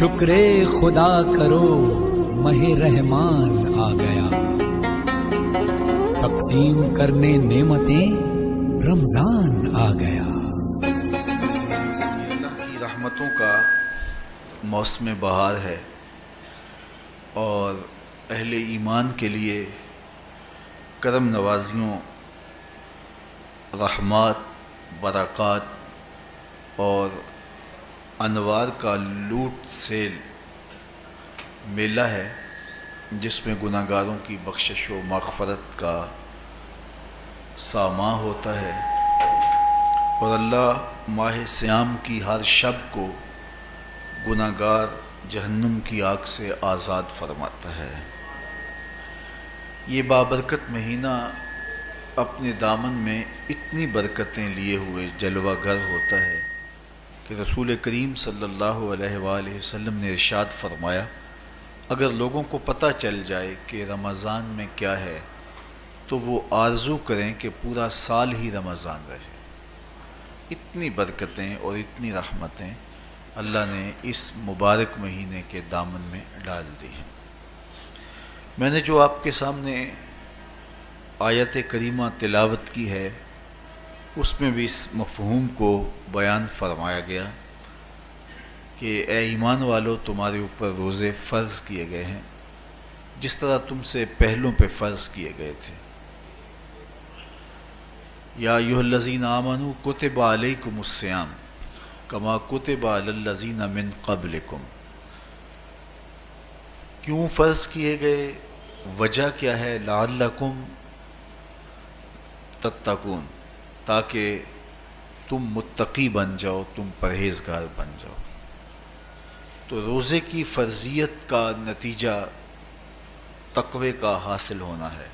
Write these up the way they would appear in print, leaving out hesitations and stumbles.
شکر خدا کرو ماہ رحمان آ گیا، تقسیم کرنے نعمتیں رمضان آ گیا۔ اللہ کی رحمتوں کا موسم بہار ہے اور اہل ایمان کے لیے کرم نوازیوں، رحمات، برکات اور انوار کا لوٹ سیل میلہ ہے، جس میں گناہ گاروں کی بخشش و مغفرت کا ساماں ہوتا ہے، اور اللہ ماہ صیام کی ہر شب کو گناہ گار جہنم کی آگ سے آزاد فرماتا ہے۔ یہ بابرکت مہینہ اپنے دامن میں اتنی برکتیں لیے ہوئے جلوہ گر ہوتا ہے کہ رسول کریم صلی اللہ علیہ وآلہ وسلم نے ارشاد فرمایا، اگر لوگوں کو پتہ چل جائے کہ رمضان میں کیا ہے تو وہ آرزو کریں کہ پورا سال ہی رمضان رہے۔ اتنی برکتیں اور اتنی رحمتیں اللہ نے اس مبارک مہینے کے دامن میں ڈال دی ہیں۔ میں نے جو آپ کے سامنے آیت کریمہ تلاوت کی ہے، اس میں بھی اس مفہوم کو بیان فرمایا گیا کہ اے ایمان والو، تمہارے اوپر روزے فرض کیے گئے ہیں جس طرح تم سے پہلوں پہ فرض کیے گئے تھے۔ یا ایھا الذین آمنوا کتب علیکم الصیام کما کتب علی الذین من قبلکم۔ کیوں فرض کیے گئے؟ وجہ کیا ہے؟ لعلکم تتقون، تاکہ تم متقی بن جاؤ، تم پرہیزگار بن جاؤ۔ تو روزے کی فرضیت کا نتیجہ تقوی کا حاصل ہونا ہے،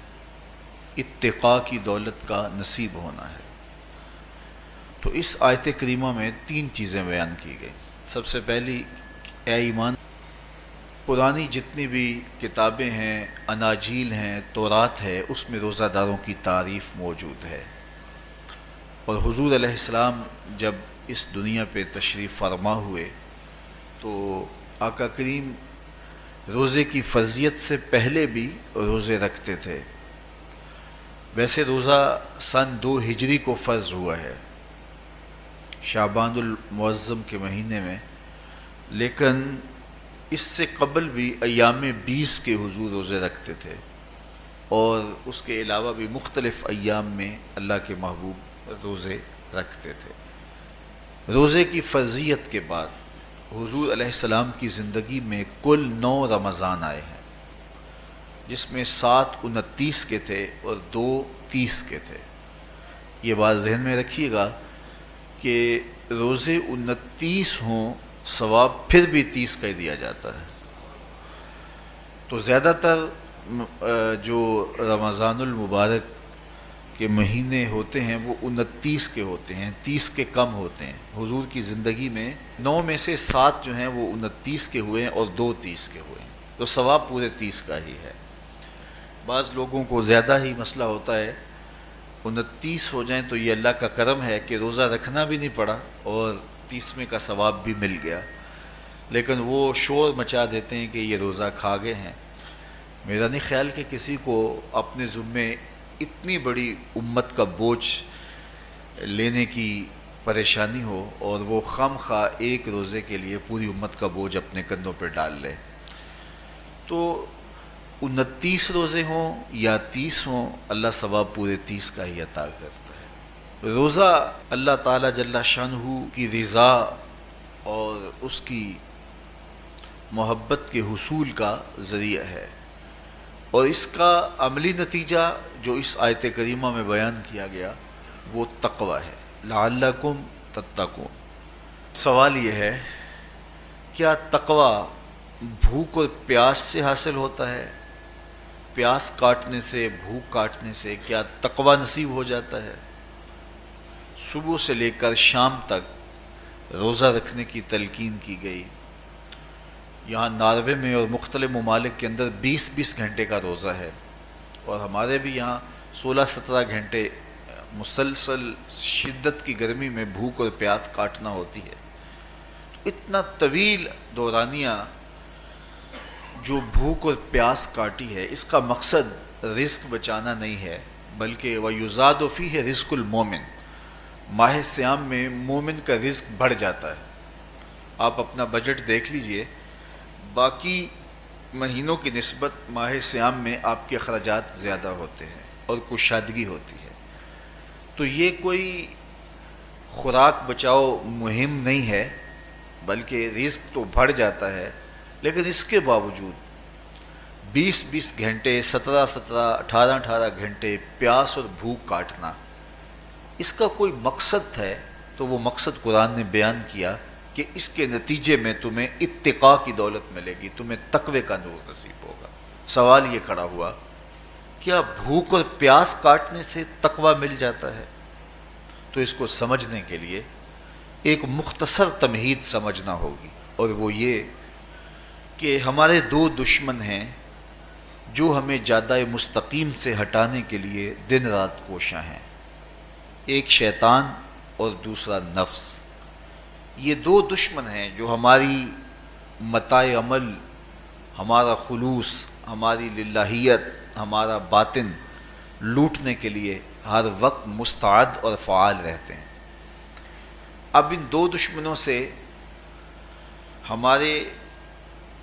اتقاء کی دولت کا نصیب ہونا ہے۔ تو اس آیت کریمہ میں تین چیزیں بیان کی گئی۔ سب سے پہلی، اے ایمان، پرانی جتنی بھی کتابیں ہیں، اناجیل ہیں، تورات ہے، اس میں روزہ داروں کی تعریف موجود ہے، اور حضور علیہ السلام جب اس دنیا پہ تشریف فرما ہوئے تو آقا کریم روزے کی فرضیت سے پہلے بھی روزے رکھتے تھے۔ ویسے روزہ سن 2 ہجری کو فرض ہوا ہے، شعبان المعظم کے مہینے میں، لیکن اس سے قبل بھی ایام 20 کے حضور روزے رکھتے تھے، اور اس کے علاوہ بھی مختلف ایام میں اللہ کے محبوب روزے رکھتے تھے۔ روزے کی فرضیت کے بعد حضور علیہ السلام کی زندگی میں کل 9 رمضان آئے ہیں، جس میں 7 29 کے تھے اور 2 30 کے تھے۔ یہ بات ذہن میں رکھیے گا کہ روزے 29 ہوں، ثواب پھر بھی 30 کا ہی دیا جاتا ہے۔ تو زیادہ تر جو رمضان المبارک کے مہینے ہوتے ہیں وہ 29 کے ہوتے ہیں، 30 کے کم ہوتے ہیں۔ حضور کی زندگی میں 9 میں سے 7 جو ہیں وہ 29 کے ہوئے ہیں اور 2 30 کے ہوئے ہیں، تو ثواب پورے 30 کا ہی ہے۔ بعض لوگوں کو زیادہ ہی مسئلہ ہوتا ہے، 29 ہو جائیں تو یہ اللہ کا کرم ہے کہ روزہ رکھنا بھی نہیں پڑا اور 30ویں کا ثواب بھی مل گیا، لیکن وہ شور مچا دیتے ہیں کہ یہ روزہ کھا گئے ہیں۔ میرا نہیں خیال کہ کسی کو اپنے ذمے اتنی بڑی امت کا بوجھ لینے کی پریشانی ہو اور وہ خام خواہ ایک روزے کے لیے پوری امت کا بوجھ اپنے کندھوں پہ ڈال لے۔ تو 29 روزے ہوں یا 30 ہوں، اللہ ثواب پورے 30 کا ہی عطا کرتا ہے۔ روزہ اللہ تعالیٰ جل شانہ کی رضا اور اس کی محبت کے حصول کا ذریعہ ہے، اور اس کا عملی نتیجہ جو اس آیت کریمہ میں بیان کیا گیا وہ تقوی ہے، لعلکم تتقون۔ سوال یہ ہے، کیا تقوی بھوک اور پیاس سے حاصل ہوتا ہے؟ پیاس کاٹنے سے، بھوک کاٹنے سے کیا تقوی نصیب ہو جاتا ہے؟ صبح سے لے کر شام تک روزہ رکھنے کی تلقین کی گئی۔ یہاں ناروے میں اور مختلف ممالک کے اندر 20 گھنٹے کا روزہ ہے، اور ہمارے بھی یہاں 16-17 گھنٹے مسلسل شدت کی گرمی میں بھوک اور پیاس کاٹنا ہوتی ہے۔ اتنا طویل دورانیہ جو بھوک اور پیاس کاٹی ہے، اس کا مقصد رزق بچانا نہیں ہے، بلکہ وَيُزَادُ فِيهِ رِزْقُ الْمُؤْمِنِ، ماہ سیام میں مومن کا رزق بڑھ جاتا ہے۔ آپ اپنا بجٹ دیکھ لیجئے، باقی مہینوں کی نسبت ماہ سیام میں آپ کے اخراجات زیادہ ہوتے ہیں اور کشادگی ہوتی ہے۔ تو یہ کوئی خوراک بچاؤ مہم نہیں ہے، بلکہ رزق تو بڑھ جاتا ہے، لیکن اس کے باوجود 20 گھنٹے، 18 گھنٹے پیاس اور بھوک کاٹنا، اس کا کوئی مقصد ہے تو وہ مقصد قرآن نے بیان کیا کہ اس کے نتیجے میں تمہیں اتقاء کی دولت ملے گی، تمہیں تقوی کا نور نصیب ہوگا۔ سوال یہ کھڑا ہوا، کیا بھوک اور پیاس کاٹنے سے تقوی مل جاتا ہے؟ تو اس کو سمجھنے کے لیے ایک مختصر تمہید سمجھنا ہوگی، اور وہ یہ کہ ہمارے دو دشمن ہیں جو ہمیں جادہ مستقیم سے ہٹانے کے لیے دن رات کوشاں ہیں، ایک شیطان اور دوسرا نفس۔ یہ دو دشمن ہیں جو ہماری متاع عمل، ہمارا خلوص، ہماری للہیت، ہمارا باطن لوٹنے کے لیے ہر وقت مستعد اور فعال رہتے ہیں۔ اب ان دو دشمنوں سے ہمارے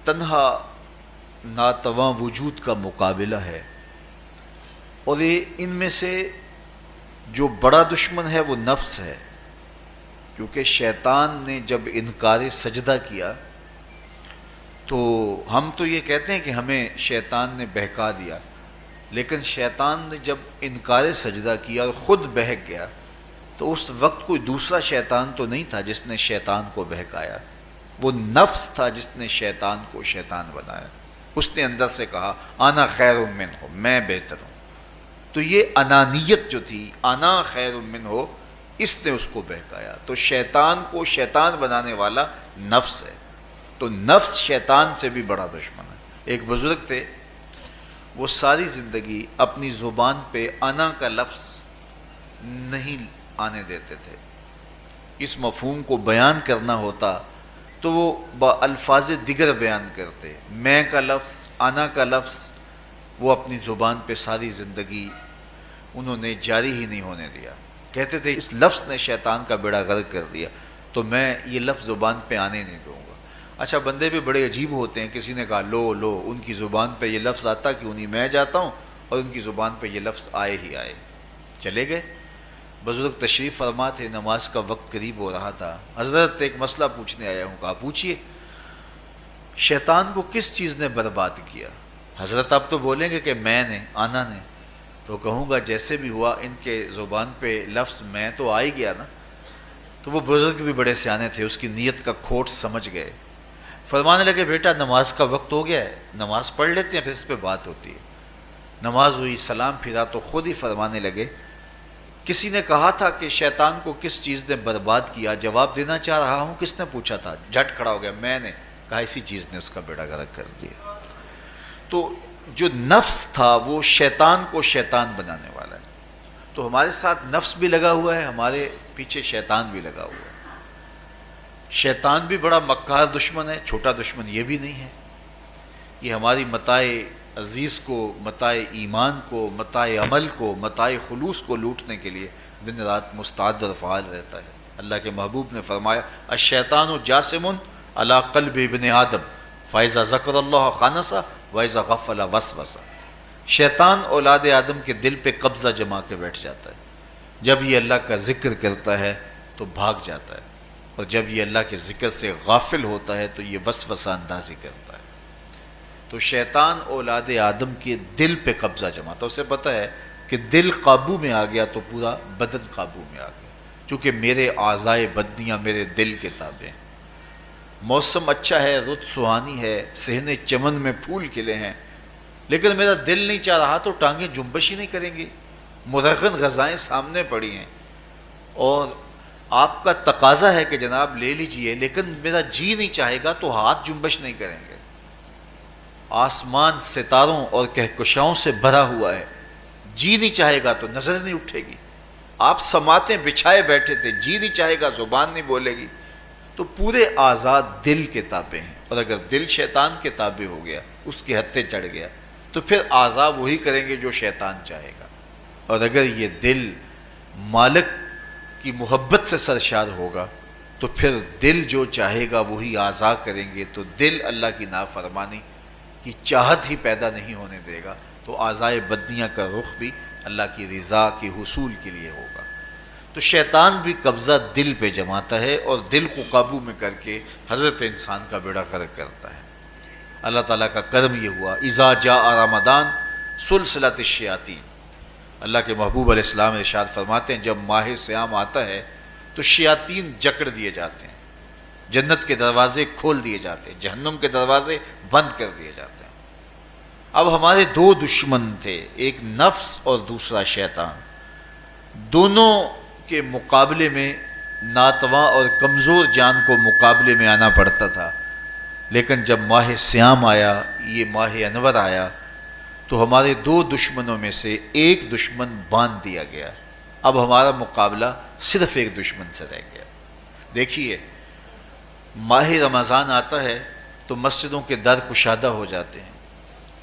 تنہا ناتواں وجود کا مقابلہ ہے، اور ان میں سے جو بڑا دشمن ہے وہ نفس ہے، کیونکہ شیطان نے جب انکار سجدہ کیا تو ہم تو یہ کہتے ہیں کہ ہمیں شیطان نے بہکا دیا، لیکن شیطان نے جب انکار سجدہ کیا اور خود بہک گیا تو اس وقت کوئی دوسرا شیطان تو نہیں تھا جس نے شیطان کو بہکایا، وہ نفس تھا جس نے شیطان کو شیطان بنایا۔ اس نے اندر سے کہا انا خیر منہ، میں بہتر ہوں۔ تو یہ انانیت جو تھی، انا خیر منہ، اس نے اس کو بہکایا۔ تو شیطان کو شیطان بنانے والا نفس ہے، تو نفس شیطان سے بھی بڑا دشمن ہے۔ ایک بزرگ تھے، وہ ساری زندگی اپنی زبان پہ انا کا لفظ نہیں آنے دیتے تھے۔ اس مفہوم کو بیان کرنا ہوتا تو وہ با الفاظ دیگر بیان کرتے، میں کا لفظ، انا کا لفظ، وہ اپنی زبان پہ ساری زندگی انہوں نے جاری ہی نہیں ہونے دیا۔ کہتے تھے اس لفظ نے شیطان کا بیڑا غرق کر دیا، تو میں یہ لفظ زبان پہ آنے نہیں دوں گا۔ اچھا، بندے بھی بڑے عجیب ہوتے ہیں، کسی نے کہا لو لو، ان کی زبان پہ یہ لفظ آتا کیوں نہیں، میں جاتا ہوں اور ان کی زبان پہ یہ لفظ آئے ہی آئے۔ چلے گئے۔ بزرگ تشریف فرما تھے، نماز کا وقت قریب ہو رہا تھا۔ حضرت ایک مسئلہ پوچھنے آیا ہوں۔ کہا پوچھئے، شیطان کو کس چیز نے برباد کیا؟ حضرت آپ تو بولیں گے کہ میں نے، آنا نے، تو کہوں گا جیسے بھی ہوا ان کے زبان پہ لفظ میں تو آ ہی گیا نا۔ تو وہ بزرگ بھی بڑے سیانے تھے، اس کی نیت کا کھوٹ سمجھ گئے۔ فرمانے لگے بیٹا نماز کا وقت ہو گیا ہے، نماز پڑھ لیتے ہیں پھر اس پہ بات ہوتی ہے۔ نماز ہوئی، سلام پھرا تو خود ہی فرمانے لگے کسی نے کہا تھا کہ شیطان کو کس چیز نے برباد کیا، جواب دینا چاہ رہا ہوں، کس نے پوچھا تھا؟ جھٹ کھڑا ہو گیا، میں نے کہا اسی چیز نے اس کا بیڑا غرق کر دیا۔ تو جو نفس تھا وہ شیطان کو شیطان بنانے والا ہے۔ تو ہمارے ساتھ نفس بھی لگا ہوا ہے، ہمارے پیچھے شیطان بھی لگا ہوا ہے۔ شیطان بھی بڑا مکار دشمن ہے، چھوٹا دشمن یہ بھی نہیں ہے۔ یہ ہماری متاع عزیز کو، متاع ایمان کو، متاع عمل کو، متاع خلوص کو لوٹنے کے لیے دن رات مستعد اور فعال رہتا ہے۔ اللہ کے محبوب نے فرمایا الشیطان جاسم علی قلب ابن آدم فاذا ذکر اللہ خانسہ واذا غفل وسوسہ۔ شیطان اولاد آدم کے دل پہ قبضہ جما کے بیٹھ جاتا ہے، جب یہ اللہ کا ذکر کرتا ہے تو بھاگ جاتا ہے، اور جب یہ اللہ کے ذکر سے غافل ہوتا ہے تو یہ وسوسہ اندازی کرتا ہے۔ تو شیطان اولاد آدم کے دل پہ قبضہ جماتا ہے، اسے پتہ ہے کہ دل قابو میں آ گیا تو پورا بدن قابو میں آ گیا، چونکہ میرے اعضائے بدنیاں میرے دل کے تابع ہیں۔ موسم اچھا ہے، رت سہانی ہے، صحن چمن میں پھول کھلے ہیں، لیکن میرا دل نہیں چاہ رہا تو ٹانگیں جنبش ہی نہیں کریں گی۔ مرغن غذائیں سامنے پڑی ہیں اور آپ کا تقاضا ہے کہ جناب لے لیجئے، لیکن میرا جی نہیں چاہے گا تو ہاتھ جنبش نہیں کریں گے۔ آسمان ستاروں اور کہکشاؤں سے بھرا ہوا ہے، جی نہیں چاہے گا تو نظر نہیں اٹھے گی۔ آپ سماعتیں بچھائے بیٹھے تھے، جی نہیں چاہے گا زبان نہیں بولے گی۔ تو پورے آزاد دل کے تابع ہیں، اور اگر دل شیطان کے تابع ہو گیا، اس کے ہتھے چڑھ گیا، تو پھر اعضاء وہی کریں گے جو شیطان چاہے گا۔ اور اگر یہ دل مالک کی محبت سے سرشار ہوگا تو پھر دل جو چاہے گا وہی اعضاء کریں گے، تو دل اللہ کی نافرمانی کی چاہت ہی پیدا نہیں ہونے دے گا، تو اعضاء بدنیہ کا رخ بھی اللہ کی رضا کے حصول کے لیے ہوگا۔ تو شیطان بھی قبضہ دل پہ جماتا ہے اور دل کو قابو میں کر کے حضرت انسان کا بیڑا غرق کرتا ہے۔ اللہ تعالیٰ کا کرم یہ ہوا، اذا جاء رمضان سلسلۃ الشیاطین، اللہ کے محبوب علیہ السلام ارشاد فرماتے ہیں جب ماہ صیام آتا ہے تو شیاطین جکڑ دیے جاتے ہیں، جنت کے دروازے کھول دیے جاتے ہیں، جہنم کے دروازے بند کر دیے جاتے ہیں۔ اب ہمارے دو دشمن تھے، ایک نفس اور دوسرا شیطان، دونوں کے مقابلے میں ناتواں اور کمزور جان کو مقابلے میں آنا پڑتا تھا، لیکن جب ماہ صیام آیا، یہ ماہ انور آیا، تو ہمارے دو دشمنوں میں سے ایک دشمن باندھ دیا گیا۔ اب ہمارا مقابلہ صرف ایک دشمن سے رہ گیا۔ دیکھیے، ماہ رمضان آتا ہے تو مسجدوں کے در کشادہ ہو جاتے ہیں،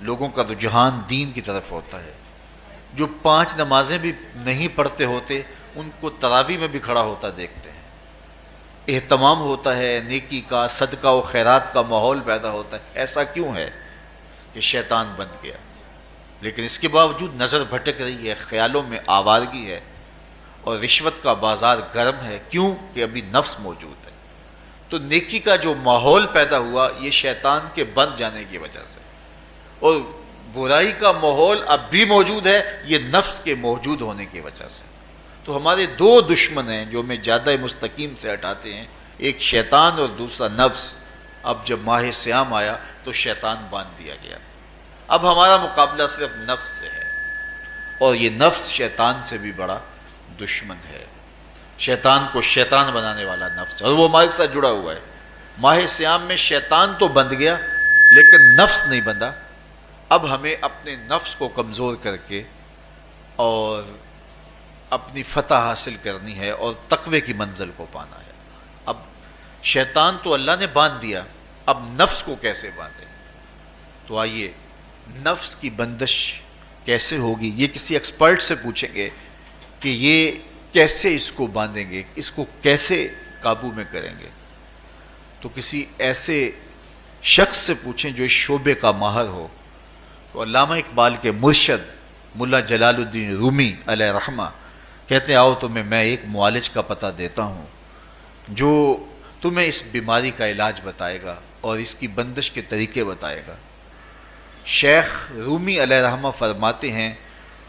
لوگوں کا رجحان دین کی طرف ہوتا ہے۔ جو 5 نمازیں بھی نہیں پڑھتے ہوتے ان کو تراویح میں بھی کھڑا ہوتا دیکھتے ہیں، اہتمام ہوتا ہے، نیکی کا، صدقہ و خیرات کا ماحول پیدا ہوتا ہے۔ ایسا کیوں ہے؟ کہ شیطان بن گیا، لیکن اس کے باوجود نظر بھٹک رہی ہے، خیالوں میں آوارگی ہے، اور رشوت کا بازار گرم ہے۔ کیوں؟ کہ ابھی نفس موجود ہے۔ تو نیکی کا جو ماحول پیدا ہوا یہ شیطان کے بن جانے کی وجہ سے، اور برائی کا ماحول اب بھی موجود ہے یہ نفس کے موجود ہونے کی وجہ سے۔ تو ہمارے دو دشمن ہیں جو ہمیں زیادہ مستقیم سے ہٹاتے ہیں، ایک شیطان اور دوسرا نفس۔ اب جب ماہ صیام آیا تو شیطان باندھ دیا گیا، اب ہمارا مقابلہ صرف نفس سے ہے، اور یہ نفس شیطان سے بھی بڑا دشمن ہے۔ شیطان کو شیطان بنانے والا نفس ہے، اور وہ ہمارے ساتھ جڑا ہوا ہے۔ ماہ صیام میں شیطان تو بند گیا لیکن نفس نہیں بندھا۔ اب ہمیں اپنے نفس کو کمزور کر کے اور اپنی فتح حاصل کرنی ہے اور تقوی کی منزل کو پانا ہے۔ اب شیطان تو اللہ نے باندھ دیا، اب نفس کو کیسے باندھیں؟ تو آئیے، نفس کی بندش کیسے ہوگی یہ کسی ایکسپرٹ سے پوچھیں گے کہ یہ کیسے اس کو باندھیں گے، اس کو کیسے قابو میں کریں گے۔ تو کسی ایسے شخص سے پوچھیں جو اس شعبے کا ماہر ہو۔ تو علامہ اقبال کے مرشد ملا جلال الدین رومی علیہ رحمہ کہتے ہیں آؤ تمہیں میں ایک معالج کا پتہ دیتا ہوں جو تمہیں اس بیماری کا علاج بتائے گا اور اس کی بندش کے طریقے بتائے گا۔ شیخ رومی علیہ رحمہ فرماتے ہیں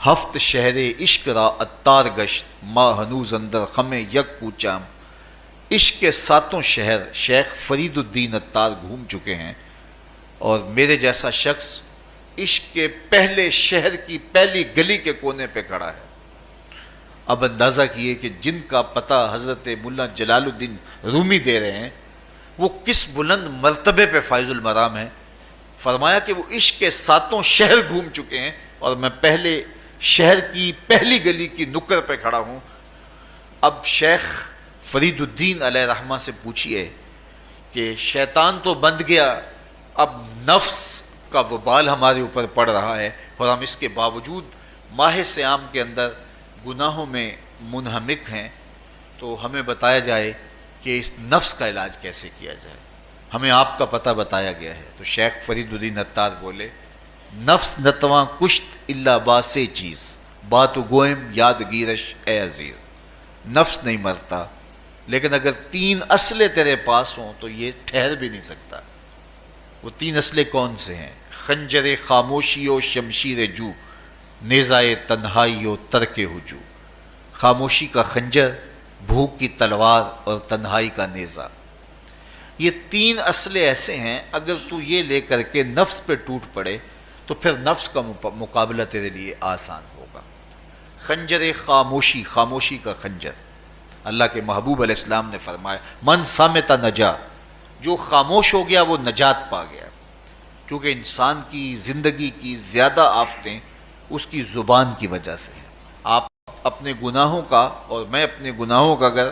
ہفت شہر عشق را اتار گشت ما ہنوز اندر خم یک کوچام۔ عشق کے 7 شہر شیخ فرید الدین اتار گھوم چکے ہیں، اور میرے جیسا شخص عشق کے پہلے شہر کی پہلی گلی کے کونے پہ کھڑا ہے۔ اب اندازہ کیے کہ جن کا پتہ حضرت ملا جلال الدین رومی دے رہے ہیں وہ کس بلند مرتبے پہ فائز المرام ہے۔ فرمایا کہ وہ عشق کے 7 شہر گھوم چکے ہیں اور میں پہلے شہر کی پہلی گلی کی نکر پہ کھڑا ہوں۔ اب شیخ فرید الدین علیہ رحمہ سے پوچھئے کہ شیطان تو بند گیا، اب نفس کا وبال ہمارے اوپر پڑ رہا ہے اور ہم اس کے باوجود ماہ صیام کے اندر گناہوں میں منہمک ہیں، تو ہمیں بتایا جائے کہ اس نفس کا علاج کیسے کیا جائے۔ ہمیں آپ کا پتہ بتایا گیا ہے۔ تو شیخ فرید الدین اتار بولے نفس نتواں کشت الا باسے چیز بات گوئم یاد گیرش اے عزیز۔ نفس نہیں مرتا، لیکن اگر 3 اسلحے تیرے پاس ہوں تو یہ ٹھہر بھی نہیں سکتا۔ وہ 3 اسلحے کون سے ہیں؟ خنجر خاموشی و شمشیر جو، نیزائے تنہائی و ترک ہجو۔ خاموشی کا خنجر، بھوک کی تلوار اور تنہائی کا نیزہ۔ یہ 3 اسلحے ایسے ہیں اگر تو یہ لے کر کے نفس پہ ٹوٹ پڑے تو پھر نفس کا مقابلہ تیرے لیے آسان ہوگا۔ خنجر خاموشی، خاموشی کا خنجر۔ اللہ کے محبوب علیہ السلام نے فرمایا من صامت نجا، جو خاموش ہو گیا وہ نجات پا گیا، کیونکہ انسان کی زندگی کی زیادہ آفتیں اس کی زبان کی وجہ سے ہیں۔ آپ اپنے گناہوں کا اور میں اپنے گناہوں کا اگر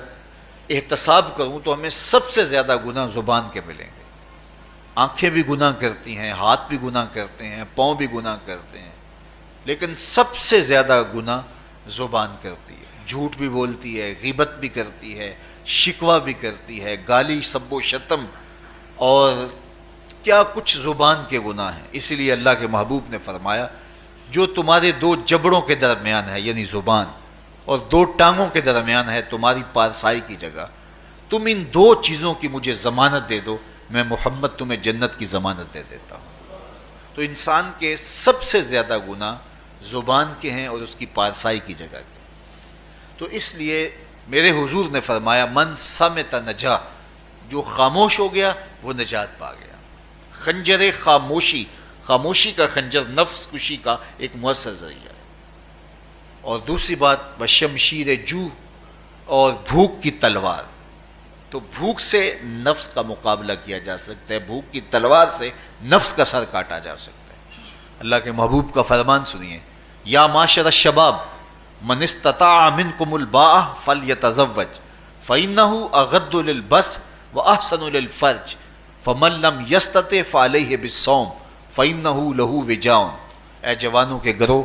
احتساب کروں تو ہمیں سب سے زیادہ گناہ زبان کے ملیں گے۔ آنکھیں بھی گناہ کرتی ہیں، ہاتھ بھی گناہ کرتے ہیں، پاؤں بھی گناہ کرتے ہیں، لیکن سب سے زیادہ گناہ زبان کرتی ہے۔ جھوٹ بھی بولتی ہے، غیبت بھی کرتی ہے، شکوہ بھی کرتی ہے، گالی سب و شتم اور کیا کچھ زبان کے گناہ ہیں۔ اسی لیے اللہ کے محبوب نے فرمایا جو تمہارے دو جبڑوں کے درمیان ہے یعنی زبان اور دو ٹانگوں کے درمیان ہے تمہاری پارسائی کی جگہ، تم ان دو چیزوں کی مجھے ضمانت دے دو، میں محمد تمہیں جنت کی ضمانت دے دیتا ہوں۔ تو انسان کے سب سے زیادہ گناہ زبان کے ہیں اور اس کی پارسائی کی جگہ کے۔ تو اس لیے میرے حضور نے فرمایا من صمت نجا، جو خاموش ہو گیا وہ نجات پا گیا۔ خنجر خاموشی، خاموشی کا خنجر نفس کشی کا ایک مؤثر ذریعہ ہے۔ اور دوسری بات وشمشیر جو، اور بھوک کی تلوار۔ تو بھوک سے نفس کا مقابلہ کیا جا سکتا ہے، بھوک کی تلوار سے نفس کا سر کاٹا جا سکتا ہے۔ اللہ کے محبوب کا فرمان سنیے، یا معاشر الشباب من استطاع منکم الباء فلیتزوج فإنہ اغض للبصر واحسن للفرج فمن لم یستطع فعلیہ بالصوم فإنہ لہ وجاء۔ اے جوانوں کے گروہ،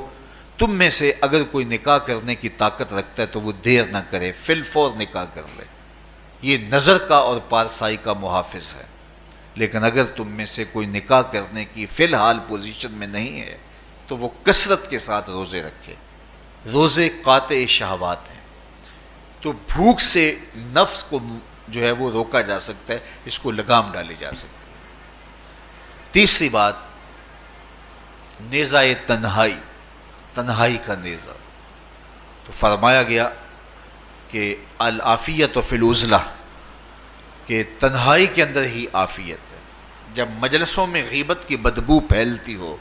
تم میں سے اگر کوئی نکاح کرنے کی طاقت رکھتا ہے تو وہ دیر نہ کرے، فی الفور نکاح کر لے، یہ نظر کا اور پارسائی کا محافظ ہے۔ لیکن اگر تم میں سے کوئی نکاح کرنے کی فی الحال پوزیشن میں نہیں ہے تو وہ کثرت کے ساتھ روزے رکھے۔ روزے قاطع شہوات ہیں، تو بھوک سے نفس کو جو ہے وہ روکا جا سکتا ہے، اس کو لگام ڈالی جا سکتی ہے۔ تیسری بات نیزہ تنہائی، تنہائی کا نیزہ۔ تو فرمایا گیا کہ العافیت فی العزلہ، کہ تنہائی کے اندر ہی عافیت ہے۔ جب مجلسوں میں غیبت کی بدبو پھیلتی ہو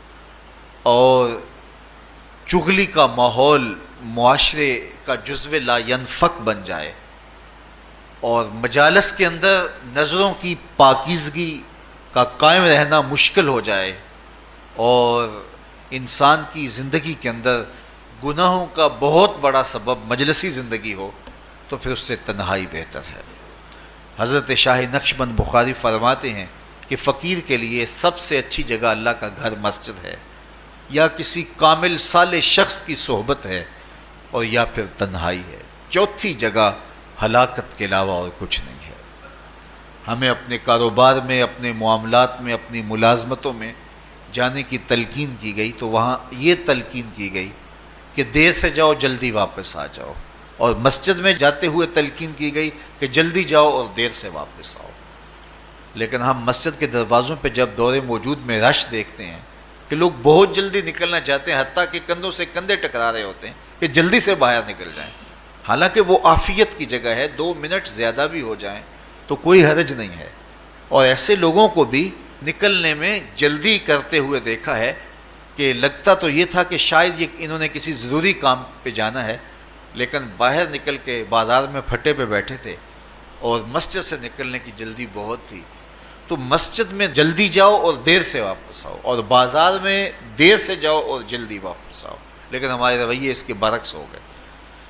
اور چغلی کا ماحول معاشرے کا جزو لا ینفک بن جائے اور مجالس کے اندر نظروں کی پاکیزگی کا قائم رہنا مشکل ہو جائے اور انسان کی زندگی کے اندر گناہوں کا بہت بڑا سبب مجلسی زندگی ہو تو پھر اس سے تنہائی بہتر ہے۔ حضرت شاہ نقشبند بخاری فرماتے ہیں کہ فقیر کے لیے سب سے اچھی جگہ اللہ کا گھر مسجد ہے، یا کسی کامل صالح شخص کی صحبت ہے، اور یا پھر تنہائی ہے۔ چوتھی جگہ ہلاکت کے علاوہ اور کچھ نہیں ہے۔ ہمیں اپنے کاروبار میں، اپنے معاملات میں، اپنی ملازمتوں میں جانے کی تلقین کی گئی تو وہاں یہ تلقین کی گئی کہ دیر سے جاؤ جلدی واپس آ جاؤ، اور مسجد میں جاتے ہوئے تلقین کی گئی کہ جلدی جاؤ اور دیر سے واپس آؤ۔ لیکن ہم مسجد کے دروازوں پہ جب دور موجود میں رش دیکھتے ہیں کہ لوگ بہت جلدی نکلنا چاہتے ہیں، حتیٰ کہ کندھوں سے کندھے ٹکرا رہے ہوتے ہیں کہ جلدی سے باہر نکل جائیں، حالانکہ وہ عافیت کی جگہ ہے، 2 منٹ زیادہ بھی ہو جائیں تو کوئی حرج نہیں ہے۔ اور ایسے لوگوں کو بھی نکلنے میں جلدی کرتے ہوئے دیکھا ہے کہ لگتا تو یہ تھا کہ شاید یہ انہوں نے کسی ضروری کام پہ جانا ہے، لیکن باہر نکل کے بازار میں پھٹے پہ بیٹھے تھے اور مسجد سے نکلنے کی جلدی بہت تھی۔ تو مسجد میں جلدی جاؤ اور دیر سے واپس آؤ، اور بازار میں دیر سے جاؤ اور جلدی واپس آؤ، لیکن ہمارے رویے اس کے برعکس ہو گئے۔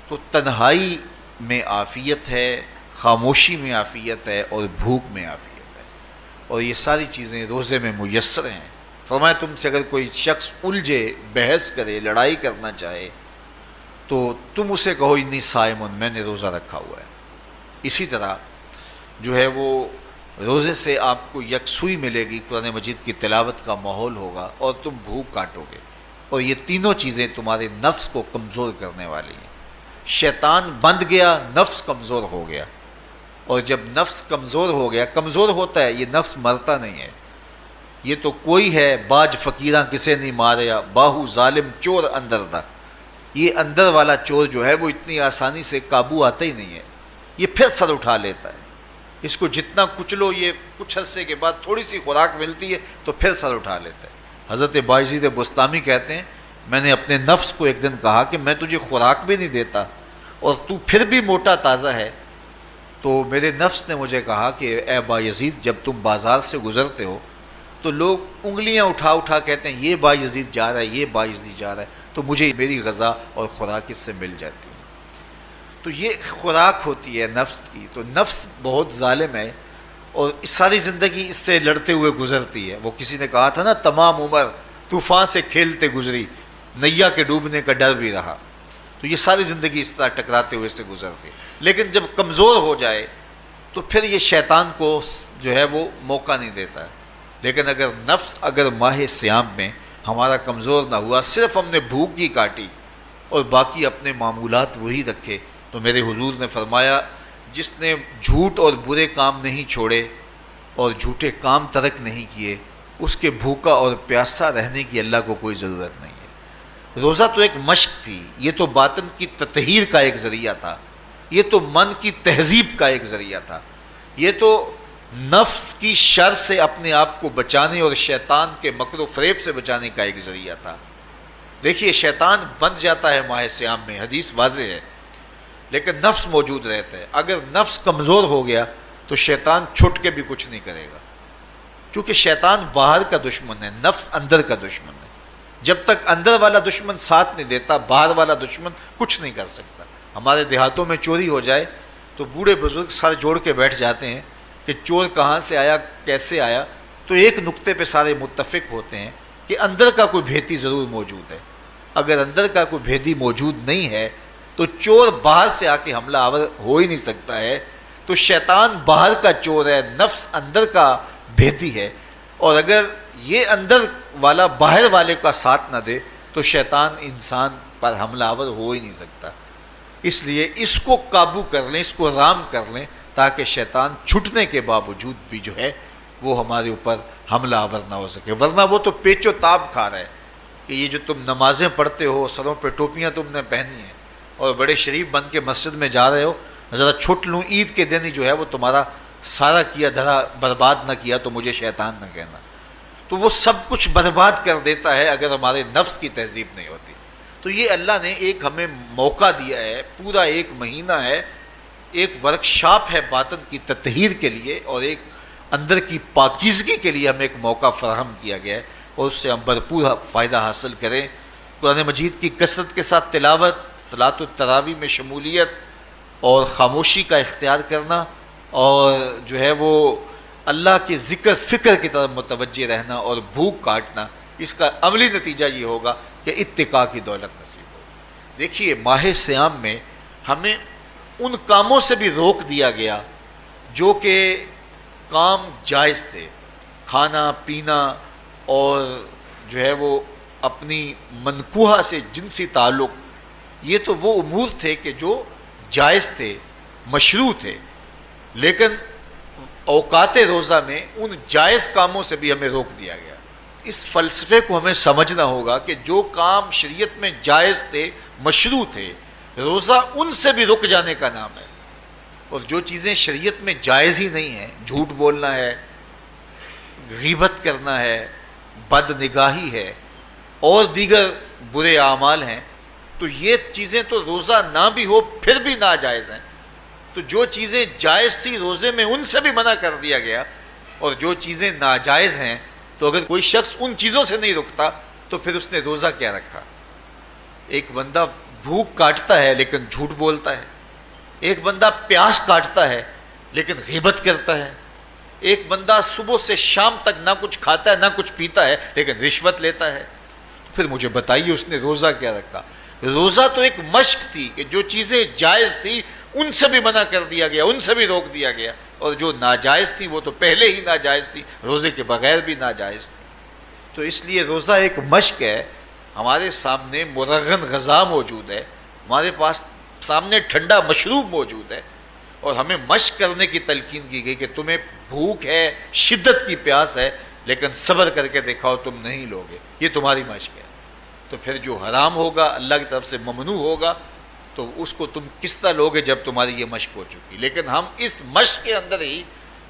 تو تنہائی میں عافیت ہے، خاموشی میں عافیت ہے، اور بھوک میں عافیت ہے، اور یہ ساری چیزیں روزے میں میسر ہیں۔ فرمایا تم سے اگر کوئی شخص الجھے، بحث کرے، لڑائی کرنا چاہے تو تم اسے کہو انی صائم، میں نے روزہ رکھا ہوا ہے۔ اسی طرح جو ہے وہ روزے سے آپ کو یکسوئی ملے گی، قرآن مجید کی تلاوت کا ماحول ہوگا اور تم بھوک کاٹو گے، اور یہ تینوں چیزیں تمہارے نفس کو کمزور کرنے والی ہیں۔ شیطان بند گیا، نفس کمزور ہو گیا، اور جب نفس کمزور ہو گیا، کمزور ہوتا ہے، یہ نفس مرتا نہیں ہے۔ یہ تو کوئی ہے باج فقیراں کسے نہیں ماریا، باہو ظالم چور اندر دا، یہ اندر والا چور جو ہے وہ اتنی آسانی سے قابو آتا ہی نہیں ہے، یہ پھر سر اٹھا لیتا ہے۔ اس کو جتنا کچلو، یہ کچھ عرصے کے بعد تھوڑی سی خوراک ملتی ہے تو پھر سر اٹھا لیتا ہے۔ حضرت بایزید بستامی کہتے ہیں میں نے اپنے نفس کو ایک دن کہا کہ میں تجھے خوراک بھی نہیں دیتا اور تو پھر بھی موٹا تازہ ہے، تو میرے نفس نے مجھے کہا کہ اے بایزید جب تم بازار سے گزرتے ہو تو لوگ انگلیاں اٹھا اٹھا کہتے ہیں یہ بایزید جا رہا ہے، یہ بایزید جا رہا ہے، تو مجھے میری غذا اور خوراک اس سے مل جاتی ہے۔ تو یہ خوراک ہوتی ہے نفس کی. تو نفس بہت ظالم ہے اور ساری زندگی اس سے لڑتے ہوئے گزرتی ہے. وہ کسی نے کہا تھا نا، تمام عمر طوفان سے کھیلتے گزری، نیا کے ڈوبنے کا ڈر بھی رہا. تو یہ ساری زندگی اس طرح ٹکراتے ہوئے سے گزرتی ہے. لیکن جب کمزور ہو جائے تو پھر یہ شیطان کو جو ہے وہ موقع نہیں دیتا ہے. لیکن اگر نفس اگر ماہ صیام میں ہمارا کمزور نہ ہوا، صرف ہم نے بھوک ہی کاٹی اور باقی اپنے معمولات وہی رکھے، تو میرے حضور نے فرمایا جس نے جھوٹ اور برے کام نہیں چھوڑے اور جھوٹے کام ترک نہیں کیے، اس کے بھوکا اور پیاسا رہنے کی اللہ کو کوئی ضرورت نہیں ہے. روزہ تو ایک مشق تھی، یہ تو باطن کی تطہیر کا ایک ذریعہ تھا، یہ تو من کی تہذیب کا ایک ذریعہ تھا، یہ تو نفس کی شر سے اپنے آپ کو بچانے اور شیطان کے مکر و فریب سے بچانے کا ایک ذریعہ تھا. دیکھیے شیطان بند جاتا ہے ماہ صیام میں، حدیث واضح ہے، لیکن نفس موجود رہتا ہے. اگر نفس کمزور ہو گیا تو شیطان چھٹ کے بھی کچھ نہیں کرے گا، کیونکہ شیطان باہر کا دشمن ہے، نفس اندر کا دشمن ہے. جب تک اندر والا دشمن ساتھ نہیں دیتا، باہر والا دشمن کچھ نہیں کر سکتا. ہمارے دیہاتوں میں چوری ہو جائے تو بوڑھے بزرگ سر جوڑ کے بیٹھ جاتے ہیں کہ چور کہاں سے آیا، کیسے آیا. تو ایک نقطے پہ سارے متفق ہوتے ہیں کہ اندر کا کوئی بھیتی ضرور موجود ہے. اگر اندر کا کوئی بھیتی موجود نہیں ہے تو چور باہر سے آ کے حملہ آور ہو ہی نہیں سکتا ہے. تو شیطان باہر کا چور ہے، نفس اندر کا بھیتی ہے، اور اگر یہ اندر والا باہر والے کا ساتھ نہ دے تو شیطان انسان پر حملہ آور ہو ہی نہیں سکتا. اس لیے اس کو قابو کر لیں، اس کو رام کر لیں، تاکہ شیطان چھٹنے کے باوجود بھی جو ہے وہ ہمارے اوپر حملہ آور نہ ہو سکے. ورنہ وہ تو پیچ و تاب کھا رہا ہے کہ یہ جو تم نمازیں پڑھتے ہو، سروں پہ ٹوپیاں تم نے پہنی ہیں اور بڑے شریف بن کے مسجد میں جا رہے ہو، ذرا چھٹ لوں عید کے دن ہی جو ہے وہ تمہارا سارا کیا دھرا برباد نہ کیا تو مجھے شیطان نہ کہنا. تو وہ سب کچھ برباد کر دیتا ہے اگر ہمارے نفس کی تہذیب نہیں ہوتی. تو یہ اللہ نے ایک ہمیں موقع دیا ہے، پورا ایک مہینہ ہے، ایک ورکشاپ ہے باطن کی تطہیر کے لیے اور ایک اندر کی پاکیزگی کے لیے ہمیں ایک موقع فراہم کیا گیا ہے، اور اس سے ہم بھرپور فائدہ حاصل کریں. قرآن مجید کی کثرت کے ساتھ تلاوت، صلاۃ التراویح میں شمولیت اور خاموشی کا اختیار کرنا، اور جو ہے وہ اللہ کے ذکر فکر کی طرف متوجہ رہنا اور بھوک کاٹنا. اس کا عملی نتیجہ یہ ہوگا کہ اتقاء کی دولت نصیب ہوگی. دیکھیے ماہ صیام میں ہمیں ان کاموں سے بھی روک دیا گیا جو کہ کام جائز تھے، کھانا پینا اور جو ہے وہ اپنی منکوحہ سے جنسی تعلق. یہ تو وہ امور تھے کہ جو جائز تھے، مشروع تھے، لیکن اوقات روزہ میں ان جائز کاموں سے بھی ہمیں روک دیا گیا. اس فلسفے کو ہمیں سمجھنا ہوگا کہ جو کام شریعت میں جائز تھے، مشروع تھے، روزہ ان سے بھی رک جانے کا نام ہے. اور جو چیزیں شریعت میں جائز ہی نہیں ہیں، جھوٹ بولنا ہے، غیبت کرنا ہے، بد نگاہی ہے اور دیگر برے اعمال ہیں، تو یہ چیزیں تو روزہ نہ بھی ہو پھر بھی ناجائز ہیں. تو جو چیزیں جائز تھی روزے میں ان سے بھی منع کر دیا گیا، اور جو چیزیں ناجائز ہیں تو اگر کوئی شخص ان چیزوں سے نہیں رکتا تو پھر اس نے روزہ کیا رکھا. ایک بندہ بھوک کاٹتا ہے لیکن جھوٹ بولتا ہے، ایک بندہ پیاس کاٹتا ہے لیکن غیبت کرتا ہے، ایک بندہ صبح سے شام تک نہ کچھ کھاتا ہے نہ کچھ پیتا ہے لیکن رشوت لیتا ہے. پھر مجھے بتائیے اس نے روزہ کیا رکھا. روزہ تو ایک مشق تھی کہ جو چیزیں جائز تھی ان سے بھی منع کر دیا گیا، ان سے بھی روک دیا گیا، اور جو ناجائز تھی وہ تو پہلے ہی ناجائز تھی، روزے کے بغیر بھی ناجائز تھی. تو اس لیے روزہ ایک مشق ہے. ہمارے سامنے مرغن غذا موجود ہے، ہمارے پاس سامنے ٹھنڈا مشروب موجود ہے، اور ہمیں مشق کرنے کی تلقین کی گئی کہ تمہیں بھوک ہے، شدت کی پیاس ہے، لیکن صبر کر کے دکھاؤ تم نہیں لوگے، یہ تمہاری مشق ہے. تو پھر جو حرام ہوگا، اللہ کی طرف سے ممنوع ہوگا، تو اس کو تم کس طرح لوگے جب تمہاری یہ مشق ہو چکی. لیکن ہم اس مشق کے اندر ہی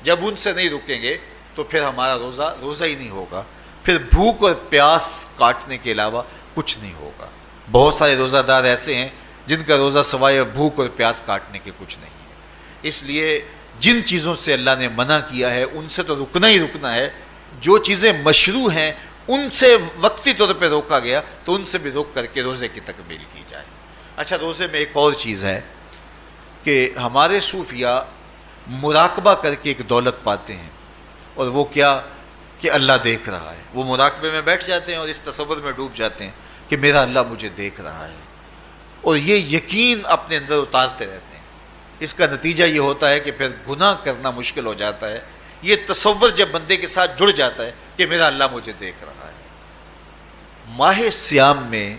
جب ان سے نہیں رکیں گے تو پھر ہمارا روزہ ہی نہیں ہوگا. پھر بھوک اور پیاس کاٹنے کے علاوہ کچھ نہیں ہوگا. بہت سارے روزہ دار ایسے ہیں جن کا روزہ سوائے بھوک اور پیاس کاٹنے کے کچھ نہیں ہے. اس لیے جن چیزوں سے اللہ نے منع کیا ہے ان سے تو رکنا ہی رکنا ہے. جو چیزیں مشروع ہیں ان سے وقتی طور پہ روکا گیا تو ان سے بھی روک کر کے روزے کی تکمیل کی جائے. اچھا، روزے میں ایک اور چیز ہے کہ ہمارے صوفیاء مراقبہ کر کے ایک دولت پاتے ہیں، اور وہ کیا کہ اللہ دیکھ رہا ہے۔ وہ مراقبے میں بیٹھ جاتے ہیں اور اس تصور میں ڈوب جاتے ہیں کہ میرا اللہ مجھے دیکھ رہا ہے، اور یہ یقین اپنے اندر اتارتے رہتے ہیں۔ اس کا نتیجہ یہ ہوتا ہے کہ پھر گناہ کرنا مشکل ہو جاتا ہے۔ یہ تصور جب بندے کے ساتھ جڑ جاتا ہے کہ میرا اللہ مجھے دیکھ رہا ہے، ماہ سیام میں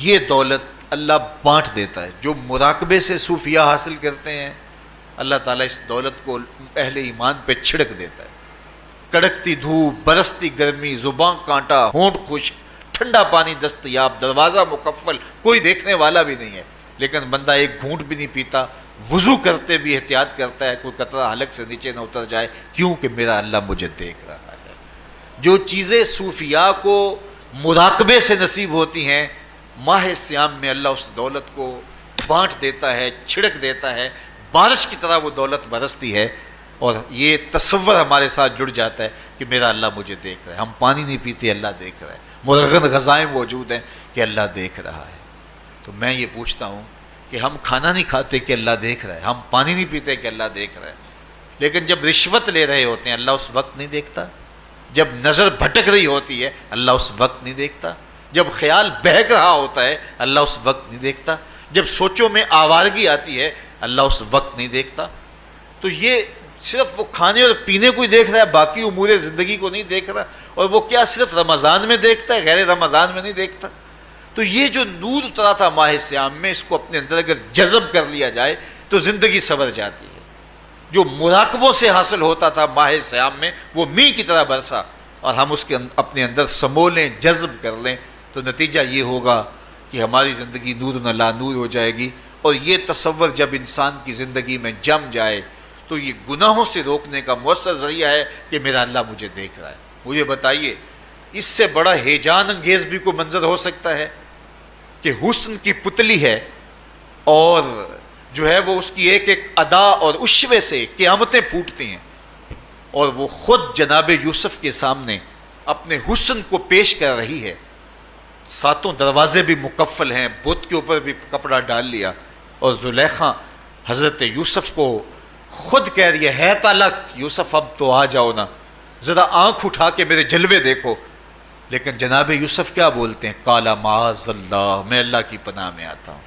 یہ دولت اللہ بانٹ دیتا ہے۔ جو مراقبے سے صوفیاء حاصل کرتے ہیں، اللہ تعالیٰ اس دولت کو اہل ایمان پہ چھڑک دیتا ہے۔ کڑکتی دھوپ، برستی گرمی، زبان کانٹا، ہونٹ خشک، ٹھنڈا پانی دستیاب، دروازہ مقفل، کوئی دیکھنے والا بھی نہیں ہے، لیکن بندہ ایک گھونٹ بھی نہیں پیتا، وضو کرتے بھی احتیاط کرتا ہے کوئی قطرہ حلق سے نیچے نہ اتر جائے، کیوں کہ میرا اللہ مجھے دیکھ رہا ہے۔ جو چیزیں صوفیاء کو مراقبے سے نصیب ہوتی ہیں، ماہ سیام میں اللہ اس دولت کو بانٹ دیتا ہے، چھڑک دیتا ہے، بارش کی طرح وہ دولت برستی ہے، اور یہ تصور ہمارے ساتھ جڑ جاتا ہے کہ میرا اللہ مجھے دیکھ رہا ہے۔ ہم پانی نہیں پیتے، اللہ دیکھ رہا ہے، مرغن غذائیں موجود ہیں کہ اللہ دیکھ رہا ہے۔ تو میں یہ پوچھتا ہوں کہ ہم کھانا نہیں کھاتے کہ اللہ دیکھ رہا ہے، ہم پانی نہیں پیتے کہ اللہ دیکھ رہا ہے، لیکن جب رشوت لے رہے ہوتے ہیں اللہ اس وقت نہیں دیکھتا؟ جب نظر بھٹک رہی ہوتی ہے اللہ اس وقت نہیں دیکھتا؟ جب خیال بہک رہا ہوتا ہے اللہ اس وقت نہیں دیکھتا؟ جب سوچوں میں آوارگی آتی ہے اللہ اس وقت نہیں دیکھتا؟ تو یہ صرف وہ کھانے اور پینے کو ہی دیکھ رہا ہے، باقی امور زندگی کو نہیں دیکھ رہا، اور وہ کیا صرف رمضان میں دیکھتا ہے، غیر رمضان میں نہیں دیکھتا؟ تو یہ جو نور اترا تھا ماہ سیام میں، اس کو اپنے اندر اگر جذب کر لیا جائے تو زندگی سنور جاتی ہے۔ جو مراقبوں سے حاصل ہوتا تھا ماہ سیام میں، وہ میںہ کی طرح برسا، اور ہم اس کے اپنے اندر سمولیں، جذب کر لیں، تو نتیجہ یہ ہوگا کہ ہماری زندگی نور نہ لا نور ہو جائے گی۔ اور یہ تصور جب انسان کی زندگی میں جم جائے تو یہ گناہوں سے روکنے کا مؤثر ذریعہ ہے کہ میرا اللہ مجھے دیکھ رہا ہے۔ مجھے بتائیے اس سے بڑا ہیجان انگیز بھی کوئی منظر ہو سکتا ہے کہ حسن کی پتلی ہے، اور جو ہے وہ اس کی ایک ایک ادا اور اشوے سے قیامتیں پھوٹتی ہیں، اور وہ خود جناب یوسف کے سامنے اپنے حسن کو پیش کر رہی ہے، ساتوں دروازے بھی مکفل ہیں، بت کے اوپر بھی کپڑا ڈال لیا، اور زلیخا حضرت یوسف کو خود کہہ رہی ہے تالک یوسف اب تو آ جاؤ نا، ذرا آنکھ اٹھا کے میرے جلوے دیکھو۔ لیکن جناب یوسف کیا بولتے ہیں؟ قال معاذ اللہ، میں اللہ کی پناہ میں آتا ہوں۔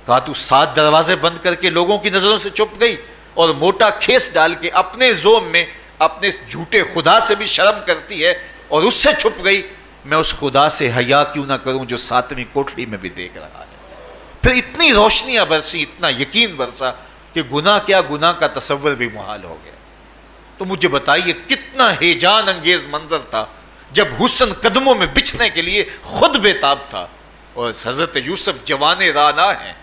کہا تو 7 دروازے بند کر کے لوگوں کی نظروں سے چھپ گئی، اور موٹا کھیس ڈال کے اپنے زوم میں اپنے اس جھوٹے خدا سے بھی شرم کرتی ہے اور اس سے چھپ گئی، میں اس خدا سے حیا کیوں نہ کروں جو 7ویں کوٹھڑی میں بھی دیکھ رہا ہے۔ پھر اتنی روشنیاں برسی، اتنا یقین برسا کہ گناہ کیا، گناہ کا تصور بھی محال ہو گیا۔ تو مجھے بتائیے کتنا ہیجان انگیز منظر تھا جب حسن قدموں میں بچھنے کے لیے خود بے تاب تھا، اور حضرت یوسف جوان رانا ہیں،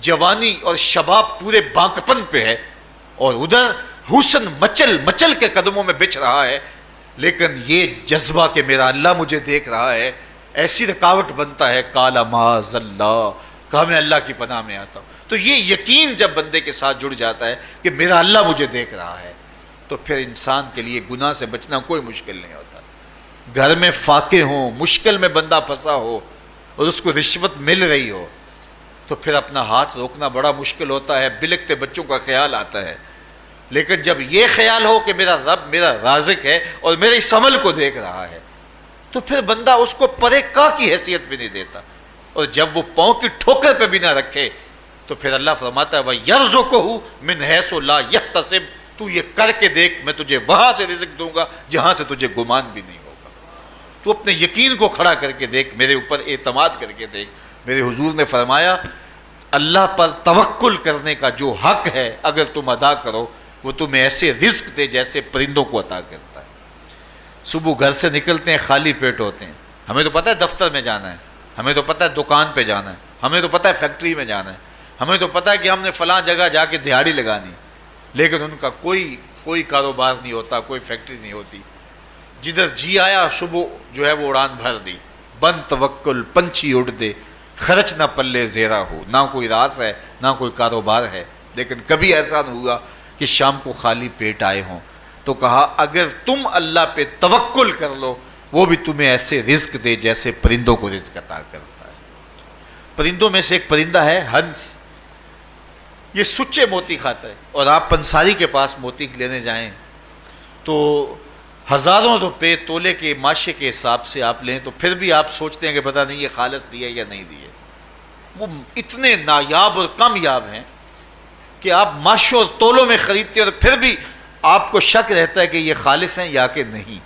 جوانی اور شباب پورے بانکپن پہ ہے، اور ادھر حسن مچل مچل کے قدموں میں بچھ رہا ہے، لیکن یہ جذبہ کہ میرا اللہ مجھے دیکھ رہا ہے ایسی رکاوٹ بنتا ہے۔ قال معاذ اللہ، کہا میں اللہ کی پناہ میں آتا ہوں۔ تو یہ یقین جب بندے کے ساتھ جڑ جاتا ہے کہ میرا اللہ مجھے دیکھ رہا ہے، تو پھر انسان کے لیے گناہ سے بچنا کوئی مشکل نہیں ہوتا۔ گھر میں فاقے ہوں، مشکل میں بندہ پھنسا ہو اور اس کو رشوت مل رہی ہو، تو پھر اپنا ہاتھ روکنا بڑا مشکل ہوتا ہے، بلکتے بچوں کا خیال آتا ہے۔ لیکن جب یہ خیال ہو کہ میرا رب میرا رازق ہے اور میرے اس عمل کو دیکھ رہا ہے، تو پھر بندہ اس کو پرے کا کی حیثیت بھی نہیں دیتا، اور جب وہ پاؤں کی ٹھوکر پہ بھی نہ رکھے تو پھر اللہ فرماتا ہے وَيَرْزُقُهُ مِنْ حَيْثُ لَا يَحْتَسِبُ، تو یہ کر کے دیکھ میں تجھے وہاں سے رزق دوں گا جہاں سے تجھے گمان بھی نہیں ہوگا۔ تو اپنے یقین کو کھڑا کر کے دیکھ، میرے اوپر اعتماد کر کے دیکھ۔ میرے حضور نے فرمایا اللہ پر توکل کرنے کا جو حق ہے اگر تم ادا کرو، وہ تمہیں ایسے رزق دے جیسے پرندوں کو عطا کرتا ہے۔ صبح گھر سے نکلتے ہیں خالی پیٹ ہوتے ہیں، ہمیں تو پتہ ہے دفتر میں جانا ہے، ہمیں تو پتہ ہے دکان پہ جانا ہے، ہمیں تو پتہ ہے فیکٹری میں جانا ہے، ہمیں تو پتہ ہے کہ ہم نے فلاں جگہ جا کے دہاڑی لگانی، لیکن ان کا کوئی کاروبار نہیں ہوتا، کوئی فیکٹری نہیں ہوتی۔ جدھر جی آیا صبح جو ہے وہ اڑان بھر دی، بند توکل پنچھی اڑ دے، خرچ نہ پلے زیرہ ہو، نہ کوئی راس ہے نہ کوئی کاروبار ہے۔ لیکن کبھی ایسا نہ ہوا کہ شام کو خالی پیٹ آئے ہوں۔ تو کہا اگر تم اللہ پہ توکل کر لو وہ بھی تمہیں ایسے رزق دے جیسے پرندوں کو رزق عطا کرتا ہے۔ پرندوں میں سے ایک پرندہ ہے ہنس، یہ سچے موتی کھاتا ہے، اور آپ پنساری کے پاس موتی لینے جائیں تو ہزاروں روپے تولے کے ماشے کے حساب سے آپ لیں تو پھر بھی آپ سوچتے ہیں کہ پتہ نہیں یہ خالص دیے یا نہیں دیے۔ وہ اتنے نایاب اور کامیاب ہیں کہ آپ ماشوں اور تولوں میں خریدتے ہیں اور پھر بھی آپ کو شک رہتا ہے کہ یہ خالص ہیں یا کہ نہیں۔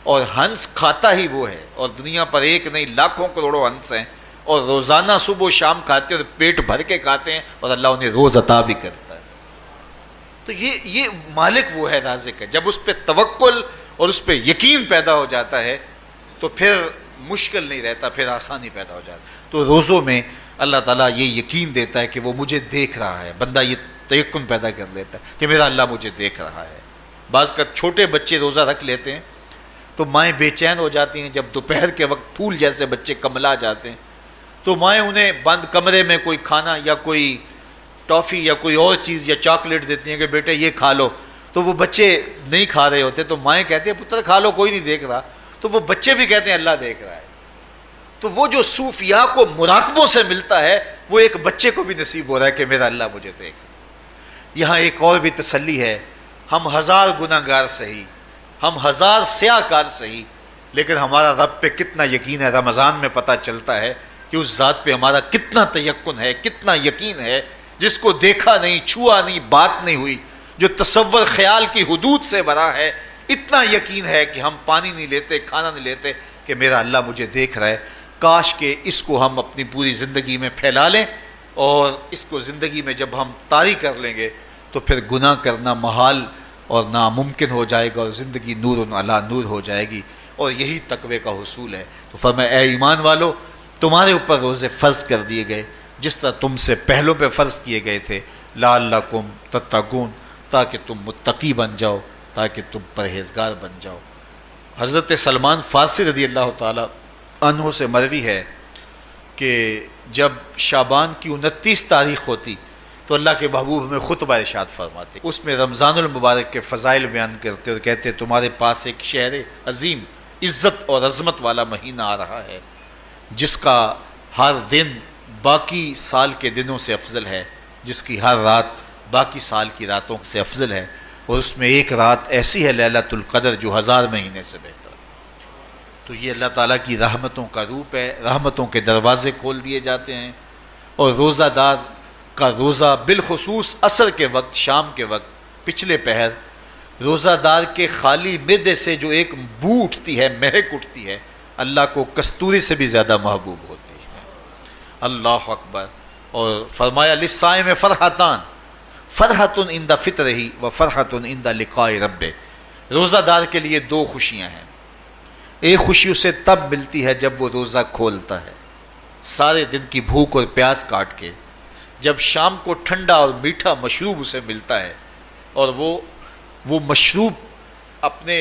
اور ہنس کھاتا ہی وہ ہے، اور دنیا پر ایک نہیں لاکھوں کروڑوں ہنس ہیں، اور روزانہ صبح و شام کھاتے ہیں اور پیٹ بھر کے کھاتے ہیں، اور اللہ انہیں روز عطا بھی کرتا ہے۔ تو یہ مالک وہ ہے، رازق ہے۔ جب اس پہ توکل اور اس پہ یقین پیدا ہو جاتا ہے تو پھر مشکل نہیں رہتا، پھر آسانی پیدا ہو جاتا ہے۔ تو روزوں میں اللہ تعالیٰ یہ یقین دیتا ہے کہ وہ مجھے دیکھ رہا ہے، بندہ یہ تیقن پیدا کر لیتا ہے کہ میرا اللہ مجھے دیکھ رہا ہے۔ بعض کا چھوٹے بچے روزہ رکھ لیتے ہیں تو مائیں بے چین ہو جاتی ہیں، جب دوپہر کے وقت پھول جیسے بچے کملا جاتے ہیں تو مائیں انہیں بند کمرے میں کوئی کھانا یا کوئی ٹافی یا کوئی اور چیز یا چاکلیٹ دیتی ہیں کہ بیٹے یہ کھا لو، تو وہ بچے نہیں کھا رہے ہوتے تو مائیں کہتے ہیں پتر کھا لو، کوئی نہیں دیکھ رہا، تو وہ بچے بھی کہتے ہیں اللہ دیکھ رہا ہے۔ تو وہ جو صوفیاء کو مراقبوں سے ملتا ہے وہ ایک بچے کو بھی نصیب ہو رہا ہے کہ میرا اللہ مجھے دیکھ رہا ہے۔ یہاں ایک اور بھی تسلی ہے، ہم ہزار گناہ گار سہی، ہم ہزار سیاہ کار سہی، لیکن ہمارا رب پہ کتنا یقین ہے رمضان میں پتہ چلتا ہے کہ اس ذات پہ ہمارا کتنا تیقن ہے، کتنا یقین ہے، جس کو دیکھا نہیں، چھوا نہیں، بات نہیں ہوئی، جو تصور خیال کی حدود سے بھرا ہے، اتنا یقین ہے کہ ہم پانی نہیں لیتے، کھانا نہیں لیتے کہ میرا اللہ مجھے دیکھ رہا ہے۔ کاش کہ اس کو ہم اپنی پوری زندگی میں پھیلا لیں، اور اس کو زندگی میں جب ہم طاری کر لیں گے تو پھر گناہ کرنا محال اور ناممکن ہو جائے گا، اور زندگی نور علی نور ہو جائے گی، اور یہی تقوی کا حصول ہے۔ تو فرمایا اے ایمان والو، تمہارے اوپر روزے فرض کر دیے گئے جس طرح تم سے پہلوں پہ فرض کیے گئے تھے، لعلکم تتقون، تاکہ تم متقی بن جاؤ، تاکہ تم پرہیزگار بن جاؤ۔ حضرت سلمان فارسی رضی اللہ تعالیٰ عنہ سے مروی ہے کہ جب شعبان کی 29 تاریخ ہوتی تو اللہ کے محبوب ہمیں خطبہ ارشاد فرماتے، اس میں رمضان المبارک کے فضائل بیان کرتے اور کہتے تمہارے پاس ایک شہر عظیم عزت اور عظمت والا مہینہ آ رہا ہے، جس کا ہر دن باقی سال کے دنوں سے افضل ہے، جس کی ہر رات باقی سال کی راتوں سے افضل ہے، اور اس میں ایک رات ایسی ہے لیلۃ القدر جو 1000 مہینے سے بہتر۔ تو یہ اللہ تعالیٰ کی رحمتوں کا روپ ہے، رحمتوں کے دروازے کھول دیے جاتے ہیں، اور روزہ دار کا روزہ بالخصوص عصر کے وقت، شام کے وقت، پچھلے پہر، روزہ دار کے خالی معدے سے جو ایک بو اٹھتی ہے، مہک اٹھتی ہے، اللہ کو کستوری سے بھی زیادہ محبوب ہوتی ہے۔ اللہ اکبر۔ اور فرمایا للصائم فرحتان، فرحۃ عند فطرہ و فرحۃ عند لقاء ربہ، روزہ دار کے لیے 2 خوشیاں ہیں۔ ایک خوشی اسے تب ملتی ہے جب وہ روزہ کھولتا ہے، سارے دن کی بھوک اور پیاس کاٹ کے، جب شام کو ٹھنڈا اور میٹھا مشروب اسے ملتا ہے، اور وہ مشروب اپنے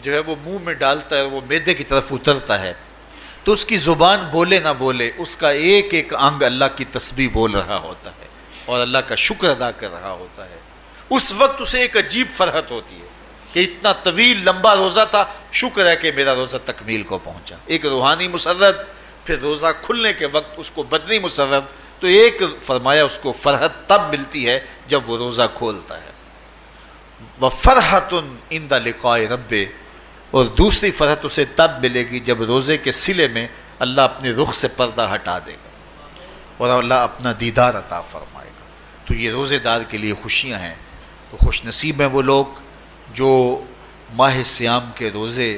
جو ہے وہ منہ میں ڈالتا ہے، وہ معدے کی طرف اترتا ہے، تو اس کی زبان بولے نہ بولے اس کا ایک ایک انگ اللہ کی تسبیح بول رہا ہوتا ہے اور اللہ کا شکر ادا کر رہا ہوتا ہے۔ اس وقت اسے ایک عجیب فرحت ہوتی ہے کہ اتنا طویل لمبا روزہ تھا، شکر ہے کہ میرا روزہ تکمیل کو پہنچا۔ ایک روحانی مسرت، پھر روزہ کھلنے کے وقت اس کو بدنی مسرت، تو ایک فرمایا اس کو فرحت تب ملتی ہے جب وہ روزہ کھولتا ہے، وَفَرْحَةٌ عِنْدَ لِقَاءِ رَبِّهِ، اور دوسری فرحت اسے تب ملے گی جب روزے کے صلے میں اللہ اپنے رخ سے پردہ ہٹا دے گا اور اللہ اپنا دیدار عطا فرمائے گا۔ تو یہ روزے دار کے لیے خوشیاں ہیں۔ تو خوش نصیب ہیں وہ لوگ جو ماہ صیام کے روزے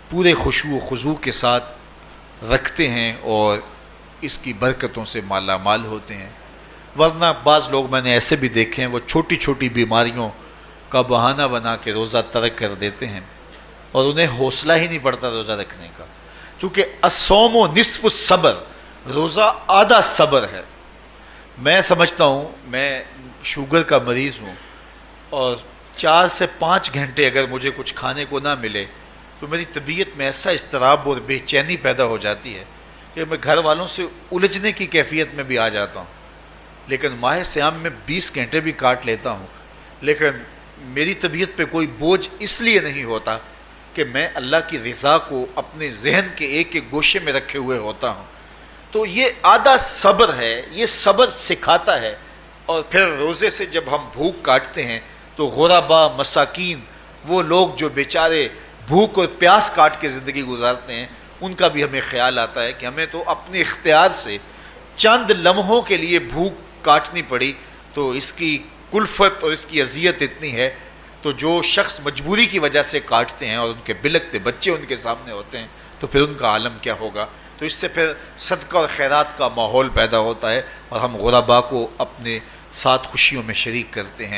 پورے خشوع و خضوع کے ساتھ رکھتے ہیں اور اس کی برکتوں سے مالا مال ہوتے ہیں۔ ورنہ بعض لوگ میں نے ایسے بھی دیکھے ہیں، وہ چھوٹی چھوٹی بیماریوں کا بہانہ بنا کے روزہ ترک کر دیتے ہیں اور انہیں حوصلہ ہی نہیں پڑتا روزہ رکھنے کا، چونکہ الصوم نصف الصبر، روزہ آدھا صبر ہے۔ میں سمجھتا ہوں، میں شوگر کا مریض ہوں، اور 4 سے 5 گھنٹے اگر مجھے کچھ کھانے کو نہ ملے تو میری طبیعت میں ایسا اضطراب اور بے چینی پیدا ہو جاتی ہے کہ میں گھر والوں سے الجھنے کی کیفیت میں بھی آ جاتا ہوں۔ لیکن ماہ صیام میں 20 گھنٹے بھی کاٹ لیتا ہوں، لیکن میری طبیعت پہ کوئی بوجھ اس لیے نہیں ہوتا کہ میں اللہ کی رضا کو اپنے ذہن کے ایک ایک گوشے میں رکھے ہوئے ہوتا ہوں۔ تو یہ آدھا صبر ہے، یہ صبر سکھاتا ہے اور پھر روزے سے جب ہم بھوک کاٹتے ہیں تو غربا، مساکین، وہ لوگ جو بیچارے بھوک اور پیاس کاٹ کے زندگی گزارتے ہیں، ان کا بھی ہمیں خیال آتا ہے کہ ہمیں تو اپنے اختیار سے چند لمحوں کے لیے بھوک کاٹنی پڑی تو اس کی کلفت اور اس کی اذیت اتنی ہے، تو جو شخص مجبوری کی وجہ سے کاٹتے ہیں اور ان کے بلکتے بچے ان کے سامنے ہوتے ہیں تو پھر ان کا عالم کیا ہوگا۔ تو اس سے پھر صدقہ اور خیرات کا ماحول پیدا ہوتا ہے اور ہم غربا کو اپنے ساتھ خوشیوں میں شریک کرتے ہیں۔